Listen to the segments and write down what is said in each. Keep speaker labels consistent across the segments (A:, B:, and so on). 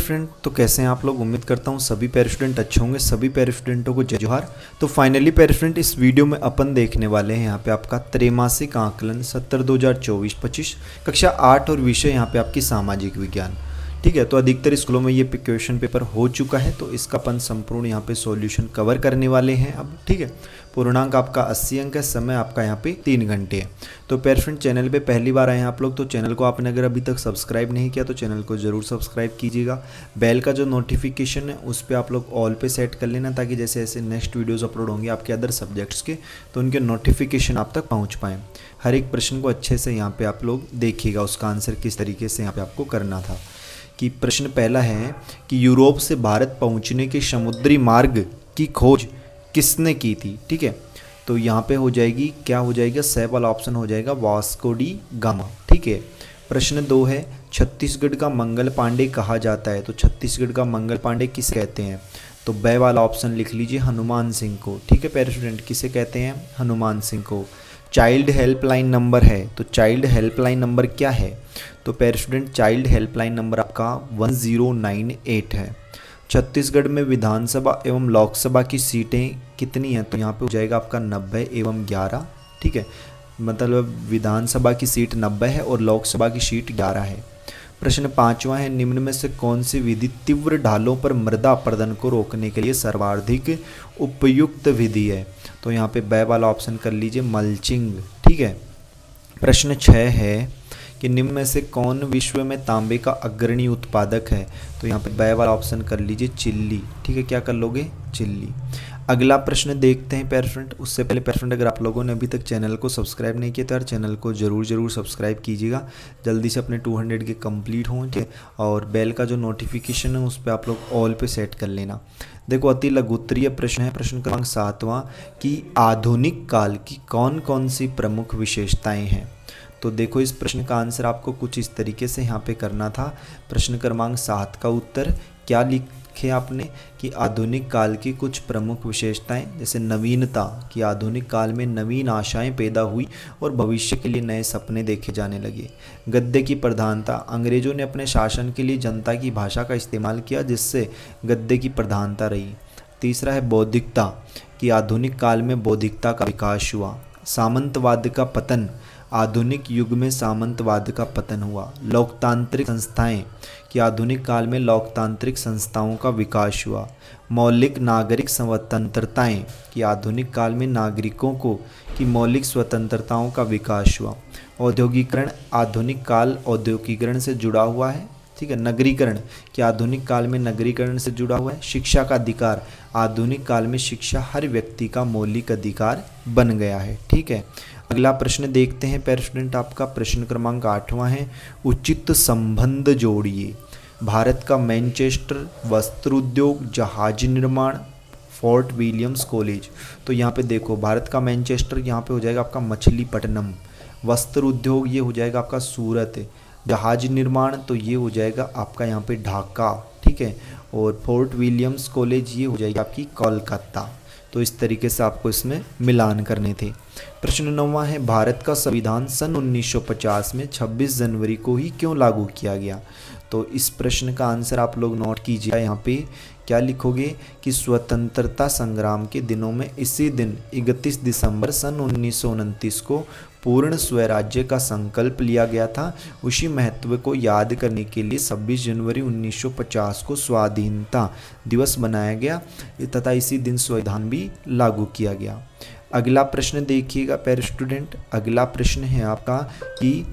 A: Friend, तो कैसे हैं आप लोग। उम्मीद करता हूँ सभी पैरा स्टूडेंट अच्छे होंगे। सभी पैरा स्टूडेंटों को जय जोहार। तो फाइनली पैरा स्टूडेंट, इस वीडियो में अपन देखने वाले हैं यहाँ पे आपका त्रैमासिक आकलन सत्र 2024-25 कक्षा 8 और विषय यहाँ पे आपकी सामाजिक विज्ञान। ठीक है, तो अधिकतर स्कूलों में ये क्वेश्चन पेपर हो चुका है, तो इसका अपन संपूर्ण यहाँ पे सॉल्यूशन कवर करने वाले हैं अब। ठीक है, पूर्णांक आपका 80 अंक है, समय आपका यहाँ पे 3 घंटे है। तो पैरा फ्रेंड, चैनल पे पहली बार आए हैं आप लोग, तो चैनल को आपने अगर अभी तक सब्सक्राइब नहीं किया तो चैनल को ज़रूर सब्सक्राइब कीजिएगा। बेल का जो नोटिफिकेशन है उस पर आप लोग ऑल पे सेट कर लेना, ताकि जैसे ऐसे नेक्स्ट वीडियोज़ अपलोड होंगे आपके अदर सब्जेक्ट्स के, तो उनके नोटिफिकेशन आप तक पहुँच पाएँ। हर एक प्रश्न को अच्छे से यहाँ पर आप लोग देखिएगा, उसका आंसर किस तरीके से यहाँ पर आपको करना था। कि प्रश्न पहला है कि यूरोप से भारत पहुंचने के समुद्री मार्ग की खोज किसने की थी। ठीक है, तो यहाँ पे हो जाएगी, क्या हो जाएगा, स वाला ऑप्शन हो जाएगा वास्को डी गामा। ठीक है, प्रश्न 2 है छत्तीसगढ़ का मंगल पांडे कहा जाता है। तो छत्तीसगढ़ का मंगल पांडे किसे कहते हैं, तो ब वाला ऑप्शन लिख लीजिए, हनुमान सिंह को। ठीक है पैरा स्टूडेंट, किसे कहते हैं, हनुमान सिंह को। चाइल्ड हेल्पलाइन नंबर है, तो चाइल्ड हेल्पलाइन नंबर क्या है, तो para student child helpline number आपका 1098 है। छत्तीसगढ़ में विधानसभा एवं लोकसभा की सीटें कितनी हैं, तो यहाँ पे हो जाएगा आपका 90 एवं 11। ठीक है, मतलब विधानसभा की सीट 90 है और लोकसभा की सीट 11 है। प्रश्न 5वां है, निम्न में से कौन सी विधि तीव्र ढालों पर मृदा अपरदन को रोकने के लिए सर्वाधिक उपयुक्त विधि है, तो यहाँ पे ब वाला ऑप्शन कर लीजिए, मल्चिंग। ठीक है, प्रश्न 6 है कि निम्न में से कौन विश्व में तांबे का अग्रणी उत्पादक है, तो यहाँ पे ब वाला ऑप्शन कर लीजिए, चिल्ली। ठीक है, क्या कर लोगे, चिल्ली। अगला प्रश्न देखते हैं पैरा फ्रेंड। उससे पहले पैरा फ्रेंड, अगर आप लोगों ने अभी तक चैनल को सब्सक्राइब नहीं किया तो यार चैनल को ज़रूर सब्सक्राइब कीजिएगा, जल्दी से अपने 200 के कंप्लीट हों। ठीक है, और बेल का जो नोटिफिकेशन है उस पर आप लोग ऑल पे सेट कर लेना। देखो, अति लघुत्तरीय प्रश्न है, प्रश्न क्रमांक 7वां कि आधुनिक काल की कौन कौन सी प्रमुख विशेषताएँ हैं। तो देखो, इस प्रश्न का आंसर आपको कुछ इस तरीके से यहाँ पे करना था। प्रश्न क्रमांक 7 का उत्तर क्या लिखे आपने कि आधुनिक काल की कुछ प्रमुख विशेषताएं, जैसे नवीनता, कि आधुनिक काल में नवीन आशाएं पैदा हुई और भविष्य के लिए नए सपने देखे जाने लगे। गद्य की प्रधानता, अंग्रेजों ने अपने शासन के लिए जनता की भाषा का इस्तेमाल किया, जिससे गद्य की प्रधानता रही। तीसरा है बौद्धिकता, कि आधुनिक काल में बौद्धिकता का विकास हुआ। सामंतवाद का पतन, आधुनिक युग में सामंतवाद का पतन हुआ। लोकतांत्रिक संस्थाएं, कि आधुनिक काल में लोकतांत्रिक संस्थाओं का विकास हुआ। मौलिक नागरिक स्वतंत्रताएं, कि आधुनिक काल में नागरिकों को की मौलिक स्वतंत्रताओं का विकास हुआ। औद्योगिकरण, आधुनिक काल औद्योगिकरण से जुड़ा हुआ है। ठीक है, नगरीकरण, कि आधुनिक काल में नगरीकरण से जुड़ा हुआ है। शिक्षा का अधिकार, आधुनिक काल में शिक्षा हर व्यक्ति का मौलिक अधिकार बन गया है। ठीक है, अगला प्रश्न देखते हैं पैरा स्टूडेंट, आपका प्रश्न क्रमांक 8वां है, उचित संबंध जोड़िए। भारत का मैनचेस्टर, वस्त्र उद्योग, जहाज निर्माण, फोर्ट विलियम्स कॉलेज। तो यहाँ पे देखो, भारत का मैनचेस्टर यहाँ पे हो जाएगा आपका मछलीपट्टनम। वस्त्र उद्योग ये हो जाएगा आपका सूरत। जहाज निर्माण तो ये हो जाएगा आपका यहाँ पे ढाका। ठीक है, और फोर्ट विलियम्स कॉलेज ये हो जाएगी आपकी कोलकाता। तो इस तरीके से आपको इसमें मिलान करने थे। प्रश्न 9वां है, भारत का संविधान सन 1950 में 26 जनवरी को ही क्यों लागू किया गया। तो इस प्रश्न का आंसर आप लोग नोट कीजिए, यहाँ पे क्या लिखोगे कि स्वतंत्रता संग्राम के दिनों में इसी दिन 31 दिसंबर सन 1929 को पूर्ण स्वराज्य का संकल्प लिया गया था। उसी महत्व को याद करने के लिए 26 जनवरी 1950 को स्वाधीनता दिवस बनाया गया तथा इसी दिन संविधान भी लागू किया गया। अगला प्रश्न देखिएगा पैरा स्टूडेंट। अगला प्रश्न है आपका कि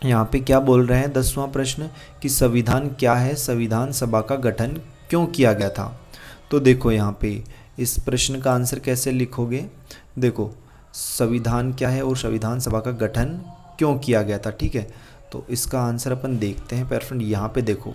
A: यहाँ पे क्या बोल रहे हैं, 10वां प्रश्न, कि संविधान क्या है, संविधान सभा का गठन क्यों किया गया था। तो देखो, यहाँ पे इस प्रश्न का आंसर कैसे लिखोगे, देखो संविधान क्या है और संविधान सभा का गठन क्यों किया गया था। ठीक है, तो इसका आंसर अपन देखते हैं पैरा फ्रेंड। यहाँ पे देखो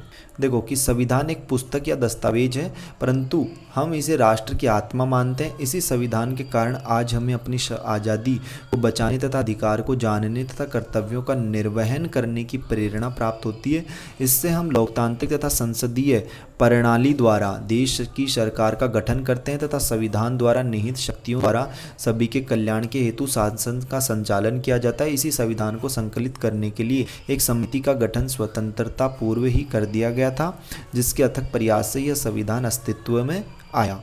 A: कि संविधान एक पुस्तक या दस्तावेज है, परंतु हम इसे राष्ट्र की आत्मा मानते हैं। इसी संविधान के कारण आज हमें अपनी आज़ादी को बचाने तथा अधिकार को जानने तथा कर्तव्यों का निर्वहन करने की प्रेरणा प्राप्त होती है। इससे हम लोकतांत्रिक तथा संसदीय प्रणाली द्वारा देश की सरकार का गठन करते हैं तथा संविधान द्वारा निहित शक्तियों द्वारा सभी के कल्याण के हेतु शासन का संचालन किया जाता है। इसी संविधान को संकलित करने के लिए एक समिति का गठन स्वतंत्रता पूर्व ही कर दिया गया था, जिसके अथक प्रयास से यह संविधान अस्तित्व में आया।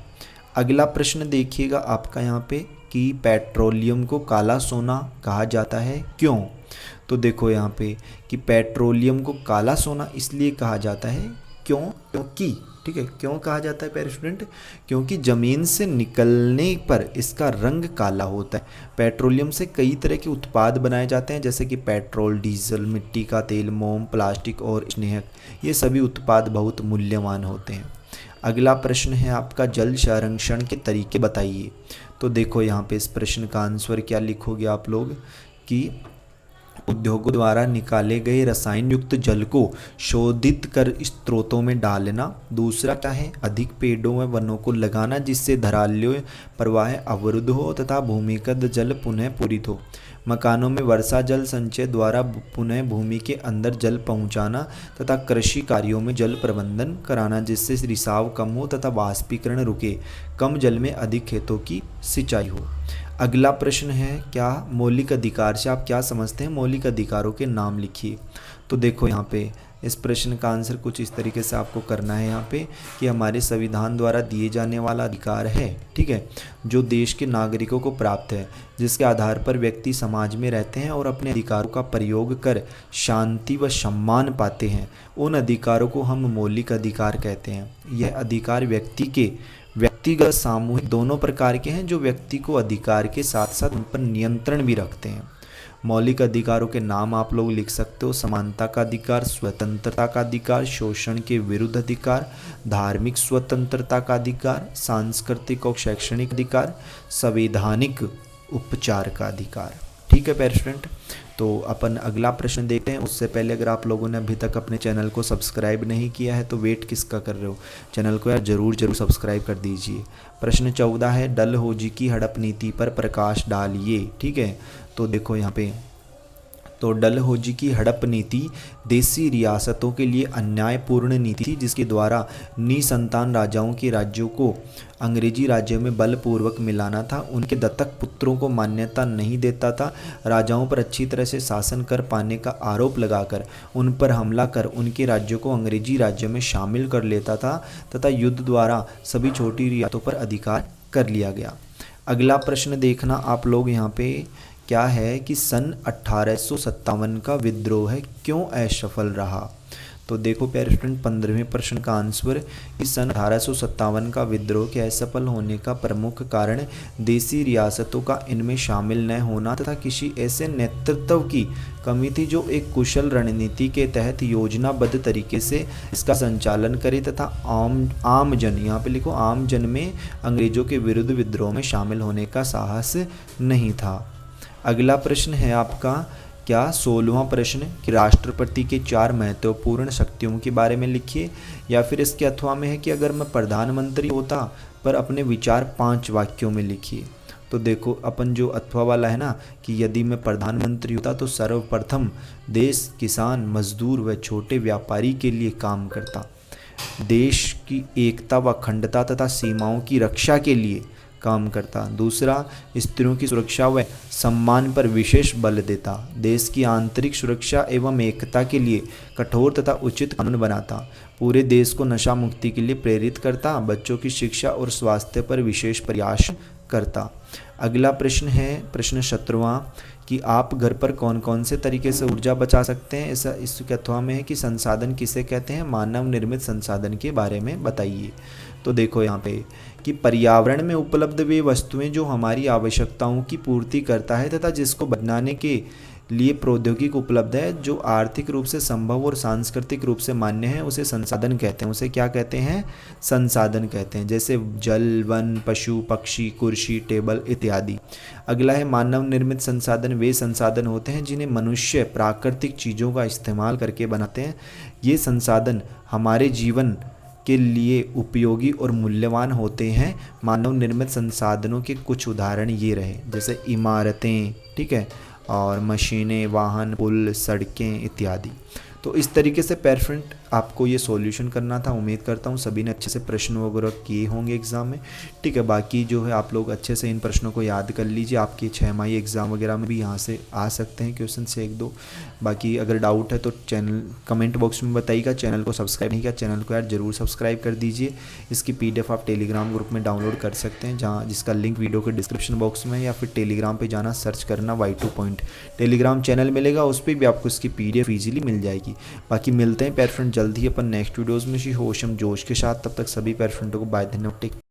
A: अगला प्रश्न देखिएगा आपका यहाँ पे कि पेट्रोलियम को काला सोना कहा जाता है, क्यों? तो देखो यहाँ पे कि पेट्रोलियम को काला सोना इसलिए कहा जाता है क्योंकि, ठीक है, क्यों कहा जाता है प्यारे स्टूडेंट? क्योंकि ज़मीन से निकलने पर इसका रंग काला होता है। पेट्रोलियम से कई तरह के उत्पाद बनाए जाते हैं, जैसे कि पेट्रोल, डीजल, मिट्टी का तेल, मोम, प्लास्टिक और स्नेहक। ये सभी उत्पाद बहुत मूल्यवान होते हैं। अगला प्रश्न है आपका जल संरक्षण के तरीके बताइए। तो देखो यहाँ पे इस प्रश्न का आंसर क्या लिखोगे आप लोग कि उद्योगों द्वारा निकाले गए रसायन युक्त जल को शोधित कर स्रोतों में डालना। दूसरा क्या है? अधिक पेड़ों व वनों को लगाना, जिससे धरातलीय प्रवाह अवरुद्ध हो तथा भूमिगत जल पुनः पूरित हो। मकानों में वर्षा जल संचय द्वारा पुनः भूमि के अंदर जल पहुंचाना तथा कृषि कार्यों में जल प्रबंधन कराना, जिससे रिसाव कम हो तथा वाष्पीकरण रुके, कम जल में अधिक खेतों की सिंचाई हो। अगला प्रश्न है क्या मौलिक अधिकार से आप क्या समझते हैं? मौलिक अधिकारों के नाम लिखिए। तो देखो यहाँ पे इस प्रश्न का आंसर कुछ इस तरीके से आपको करना है यहाँ पे कि हमारे संविधान द्वारा दिए जाने वाला अधिकार है, ठीक है, जो देश के नागरिकों को प्राप्त है, जिसके आधार पर व्यक्ति समाज में रहते हैं और अपने अधिकारों का प्रयोग कर शांति व सम्मान पाते हैं। उन अधिकारों को हम मौलिक अधिकार कहते हैं। यह अधिकार व्यक्ति के व्यक्तिगत सामूहिक दोनों प्रकार के हैं, जो व्यक्ति को अधिकार के साथ साथ उन पर नियंत्रण भी रखते हैं। मौलिक अधिकारों के नाम आप लोग लिख सकते हो: समानता का अधिकार, स्वतंत्रता का अधिकार, शोषण के विरुद्ध अधिकार, धार्मिक स्वतंत्रता का अधिकार, सांस्कृतिक और शैक्षणिक अधिकार, संवैधानिक उपचार का अधिकार। ठीक है प्यारे स्टूडेंट, तो अपन अगला प्रश्न देखते हैं। उससे पहले अगर आप लोगों ने अभी तक अपने चैनल को सब्सक्राइब नहीं किया है तो वेट किसका कर रहे हो? चैनल को यार जरूर सब्सक्राइब कर दीजिए। प्रश्न 14 है डलहौजी की हड़प नीति पर प्रकाश डालिए। ठीक है, तो देखो यहाँ पे तो डलहौजी की हड़प नीति देसी रियासतों के लिए अन्यायपूर्ण नीति थी, जिसके द्वारा निसंतान राजाओं के राज्यों को अंग्रेजी राज्यों में बलपूर्वक मिलाना था। उनके दत्तक पुत्रों को मान्यता नहीं देता था। राजाओं पर अच्छी तरह से शासन कर पाने का आरोप लगाकर उन पर हमला कर उनके राज्यों को अंग्रेजी राज्यों में शामिल कर लेता था तथा युद्ध द्वारा सभी छोटी रियासतों पर अधिकार कर लिया गया। अगला प्रश्न देखना आप लोग यहाँ पे क्या है कि सन 1857 का विद्रोह क्यों असफल रहा? तो देखो प्यारे स्टूडेंट 15वें प्रश्न का आंसर कि सन 1857 का विद्रोह के असफल होने का प्रमुख कारण देसी रियासतों का इनमें शामिल न होना तथा किसी ऐसे नेतृत्व की कमी थी जो एक कुशल रणनीति के तहत योजनाबद्ध तरीके से इसका संचालन करे तथा आम जन, यहाँ पे लिखो आम जन में अंग्रेजों के विरुद्ध विद्रोह में शामिल होने का साहस नहीं था। अगला प्रश्न है आपका क्या 16वां प्रश्न कि राष्ट्रपति के 4 महत्वपूर्ण शक्तियों के बारे में लिखिए, या फिर इसके अथवा में है कि अगर मैं प्रधानमंत्री होता पर अपने विचार 5 वाक्यों में लिखिए। तो देखो अपन जो अथवा वाला है ना कि यदि मैं प्रधानमंत्री होता तो सर्वप्रथम देश, किसान, मजदूर व छोटे व्यापारी के लिए काम करता, देश की एकता व अखंडता तथा सीमाओं की रक्षा के लिए काम करता। दूसरा, स्त्रियों की सुरक्षा व सम्मान पर विशेष बल देता, देश की आंतरिक सुरक्षा एवं एकता के लिए कठोर तथा उचित कानून बनाता, पूरे देश को नशा मुक्ति के लिए प्रेरित करता, बच्चों की शिक्षा और स्वास्थ्य पर विशेष प्रयास करता। अगला प्रश्न है प्रश्न 17वां कि आप घर पर कौन कौन से तरीके से ऊर्जा बचा सकते हैं? ऐसा इसके अथवा में है कि संसाधन किसे कहते हैं? मानव निर्मित संसाधन के बारे में बताइए। तो देखो यहाँ पे कि पर्यावरण में उपलब्ध वे वस्तुएं जो हमारी आवश्यकताओं की पूर्ति करता है तथा जिसको बनाने के लिए प्रौद्योगिकी उपलब्ध है, जो आर्थिक रूप से संभव और सांस्कृतिक रूप से मान्य है, उसे संसाधन कहते हैं। उसे क्या कहते हैं? संसाधन कहते हैं, जैसे जल, वन, पशु, पक्षी, कुर्सी, टेबल इत्यादि। अगला है मानव निर्मित संसाधन वे संसाधन होते हैं जिन्हें मनुष्य प्राकृतिक चीज़ों का इस्तेमाल करके बनाते हैं। ये संसाधन हमारे जीवन के लिए उपयोगी और मूल्यवान होते हैं। मानव निर्मित संसाधनों के कुछ उदाहरण ये रहे, जैसे इमारतें, ठीक है, और मशीनें, वाहन, पुल, सड़कें इत्यादि। तो इस तरीके से पेरफ्रेंट आपको ये सॉल्यूशन करना था। उम्मीद करता हूँ सभी ने अच्छे से प्रश्न वगैरह किए होंगे एग्ज़ाम में, ठीक है। बाकी जो है आप लोग अच्छे से इन प्रश्नों को याद कर लीजिए, आपकी 6 माही एग्ज़ाम वगैरह में भी यहाँ से आ सकते हैं क्वेश्चन से 1-2। बाकी अगर डाउट है तो चैनल कमेंट बॉक्स में बताइएगा। चैनल को सब्सक्राइब नहीं किया, चैनल को यार ज़रूर सब्सक्राइब कर दीजिए। इसकी PDF आप टेलीग्राम ग्रुप में डाउनलोड कर सकते हैं, जहाँ जिसका लिंक वीडियो के डिस्क्रिप्शन बॉक्स में, या फिर टेलीग्राम पे जाना, सर्च करना Y2 पॉइंट टेलीग्राम चैनल मिलेगा, उस पर भी आपको इसकी PDF ईजिली मिल जाएगी। बाकी मिलते हैं प्यारे फ्रेंड जल्द ही अपन नेक्स्ट वीडियोज़ में होशम जोश के साथ। तब तक सभी प्यारे फ्रेंडों को बाय, धन्यवाद, टेक।